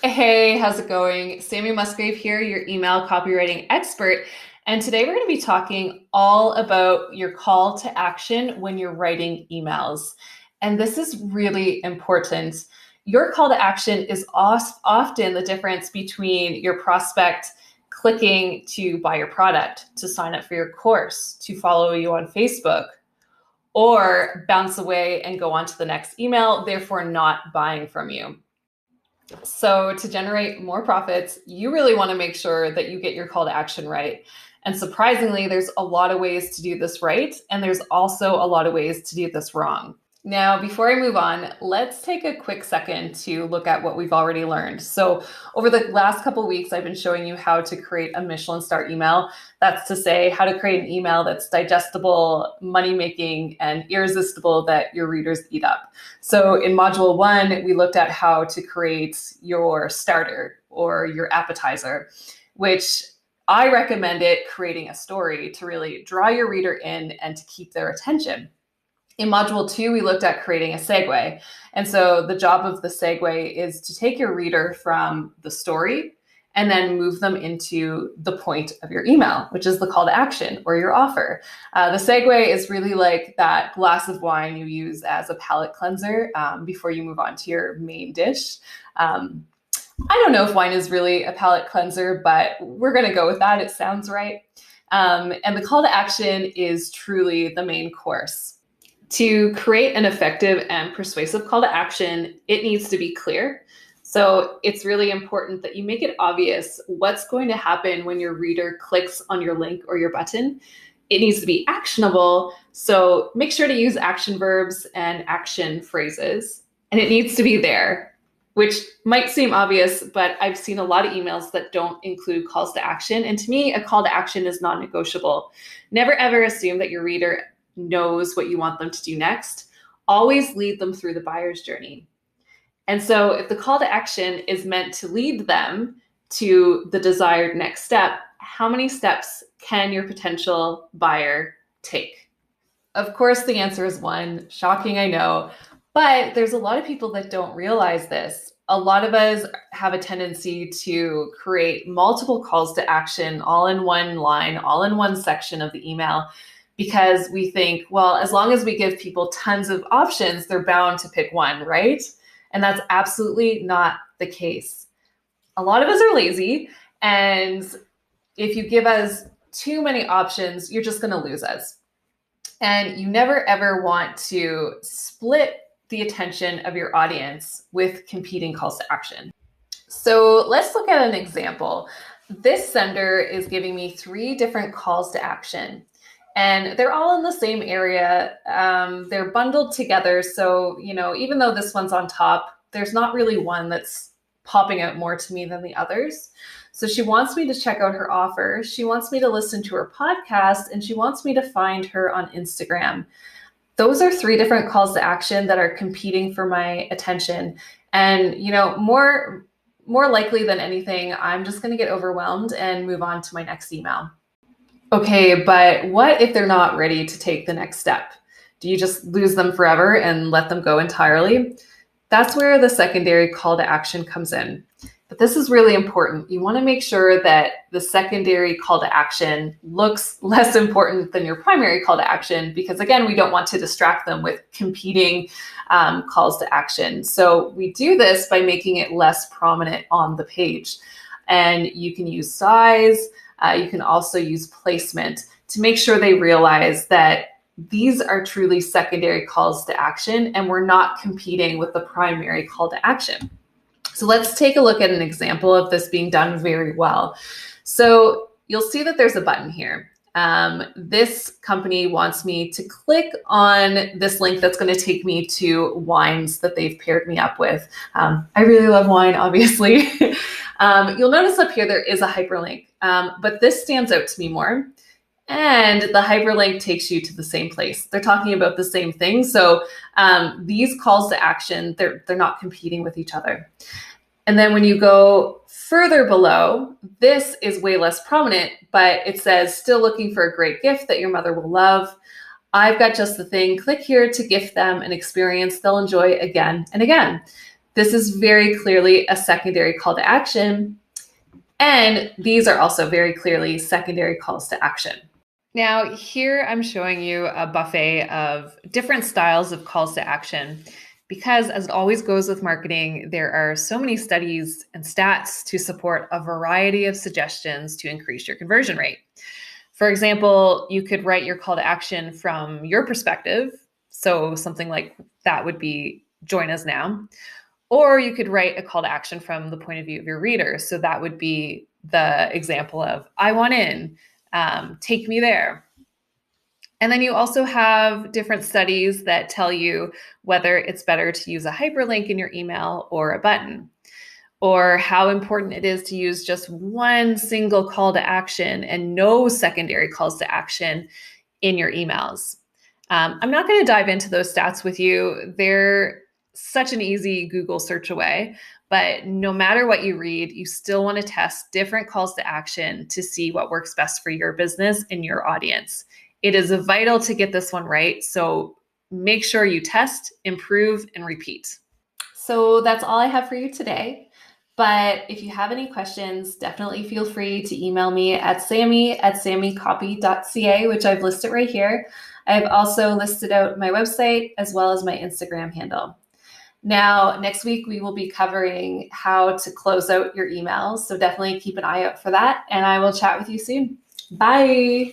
Hey, how's it going? Sammy Musgrave here, your email copywriting expert. And today we're going to be talking all about your call to action when you're writing emails. And this is really important. Your call to action is often the difference between your prospect clicking to buy your product, to sign up for your course, to follow you on Facebook, or bounce away and go on to the next email, therefore not buying from you. So to generate more profits, you really want to make sure that you get your call to action right. And surprisingly, there's a lot of ways to do this right, and there's also a lot of ways to do this wrong. Now, before I move on, let's take a quick second to look at what we've already learned. So over the last couple of weeks, I've been showing you how to create a Michelin star email. That's to say how to create an email that's digestible, money-making, and irresistible that your readers eat up. So in module 1, we looked at how to create your starter or your appetizer, which I recommend creating a story to really draw your reader in and to keep their attention. In module 2, we looked at creating a segue. And so the job of the segue is to take your reader from the story and then move them into the point of your email, which is the call to action or your offer. The segue is really like that glass of wine you use as a palate cleanser before you move on to your main dish. I don't know if wine is really a palate cleanser, but we're going to go with that. It sounds right. And the call to action is truly the main course. To create an effective and persuasive call to action, it needs to be clear. So it's really important that you make it obvious what's going to happen when your reader clicks on your link or your button. It needs to be actionable. So make sure to use action verbs and action phrases. And it needs to be there, which might seem obvious, but I've seen a lot of emails that don't include calls to action. And to me, a call to action is non-negotiable. Never ever assume that your reader knows what you want them to do next. Always lead them through the buyer's journey. And so if the call to action is meant to lead them to the desired next step, how many steps can your potential buyer take? Of course, the answer is 1. Shocking, I know. But there's a lot of people that don't realize this. A lot of us have a tendency to create multiple calls to action all in one line, all in one section of the email, because we think, well, as long as we give people tons of options, they're bound to pick one, right? And that's absolutely not the case. A lot of us are lazy, and if you give us too many options, you're just going to lose us. And you never ever want to split the attention of your audience with competing calls to action. So let's look at an example. This sender is giving me 3 different calls to action. And they're all in the same area. They're bundled together. So, even though this one's on top, there's not really one that's popping out more to me than the others. So she wants me to check out her offer. She wants me to listen to her podcast, and she wants me to find her on Instagram. Those are 3 different calls to action that are competing for my attention. And, more likely than anything, I'm just going to get overwhelmed and move on to my next email. Okay, but what if they're not ready to take the next step? Do you just lose them forever and let them go entirely? That's where the secondary call to action comes in. But this is really important. You want to make sure that the secondary call to action looks less important than your primary call to action, because again, we don't want to distract them with competing calls to action. So we do this by making it less prominent on the page. And you can use size. You can also use placement to make sure they realize that these are truly secondary calls to action and we're not competing with the primary call to action. So let's take a look at an example of this being done very well. So you'll see that there's a button here. This company wants me to click on this link that's going to take me to wines that they've paired me up with. I really love wine, obviously. You'll notice up here there is a hyperlink, but this stands out to me more. And the hyperlink takes you to the same place. They're talking about the same thing. So these calls to action, they're not competing with each other. And then when you go further below, this is way less prominent, but it says, still looking for a great gift that your mother will love. I've got just the thing. Click here to gift them an experience they'll enjoy again and again. This is very clearly a secondary call to action. And these are also very clearly secondary calls to action. Now, here I'm showing you a buffet of different styles of calls to action because, as it always goes with marketing, there are so many studies and stats to support a variety of suggestions to increase your conversion rate. For example, you could write your call to action from your perspective. So something like that would be join us now. Or you could write a call to action from the point of view of your reader. So that would be the example of I want in, take me there. And then you also have different studies that tell you whether it's better to use a hyperlink in your email or a button, or how important it is to use just one single call to action and no secondary calls to action in your emails. I'm not going to dive into those stats with you. They're such an easy Google search away, but no matter what you read, you still want to test different calls to action to see what works best for your business and your audience. It is vital to get this one right. So make sure you test, improve, and repeat. So that's all I have for you today. But if you have any questions, definitely feel free to email me at sammy@sammycopy.ca, which I've listed right here. I've also listed out my website as well as my Instagram handle. Now, next week, we will be covering how to close out your emails. So definitely keep an eye out for that. And I will chat with you soon. Bye.